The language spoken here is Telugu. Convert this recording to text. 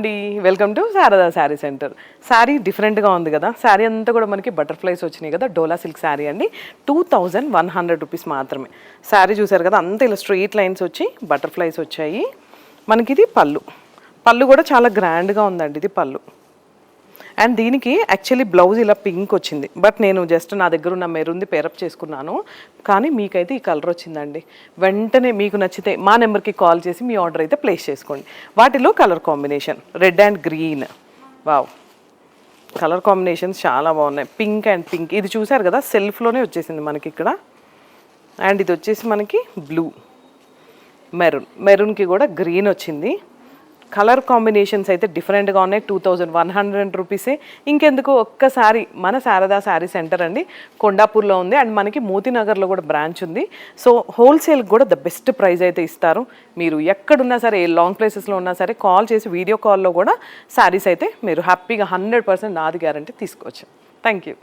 అండి, welcome to Sharada sari centre. Sari డిఫరెంట్గా ఉంది కదా, శారీ అంతా కూడా మనకి బటర్ఫ్లైస్ వచ్చినాయి కదా, డోలా సిల్క్ శారీ అండి. 2100 రూపీస్ మాత్రమే. శారీ చూసారు కదా, అంత ఇలా స్ట్రెయిట్ లైన్స్ వచ్చి బటర్ఫ్లైస్ వచ్చాయి. మనకి ఇది పళ్ళు, పళ్ళు కూడా చాలా గ్రాండ్గా ఉందండి. ఇది పళ్ళు. అండ్ దీనికి యాక్చువల్లీ బ్లౌజ్ ఇలా పింక్ వచ్చింది, బట్ నేను జస్ట్ నా దగ్గర ఉన్న మెరూన్ది పేరప్ చేసుకున్నాను. కానీ మీకైతే ఈ కలర్ వచ్చిందండి. వెంటనే మీకు నచ్చితే మా నెంబర్కి కాల్ చేసి మీ ఆర్డర్ అయితే ప్లేస్ చేసుకోండి. వాటిలో colour combination red and green, wow, colour combinations చాలా బాగున్నాయి. పింక్ అండ్ పింక్, ఇది చూసారు కదా సెల్ఫ్లోనే వచ్చేసింది మనకి ఇక్కడ. అండ్ ఇది వచ్చేసి మనకి బ్లూ, మెరూన్, మెరూన్కి కూడా గ్రీన్ వచ్చింది. కలర్ కాంబినేషన్స్ అయితే డిఫరెంట్గా ఉన్నాయి. 2100 రూపీసే. ఇంకెందుకు, ఒక్కసారి మన శారదా శారీ సెంటర్ అండి, కొండాపూర్లో ఉంది. అండ్ మనకి మోతీనగర్లో కూడా బ్రాంచ్ ఉంది. సో హోల్సేల్కి కూడా ద బెస్ట్ ప్రైస్ అయితే ఇస్తారు. మీరు ఎక్కడున్నా సరే, ఏ లాంగ్ ప్లేసెస్లో ఉన్నా సరే కాల్ చేసి వీడియో కాల్లో కూడా శారీస్ అయితే మీరు హ్యాపీగా 100% నాది గ్యారంటీ తీసుకోవచ్చు. Thank you.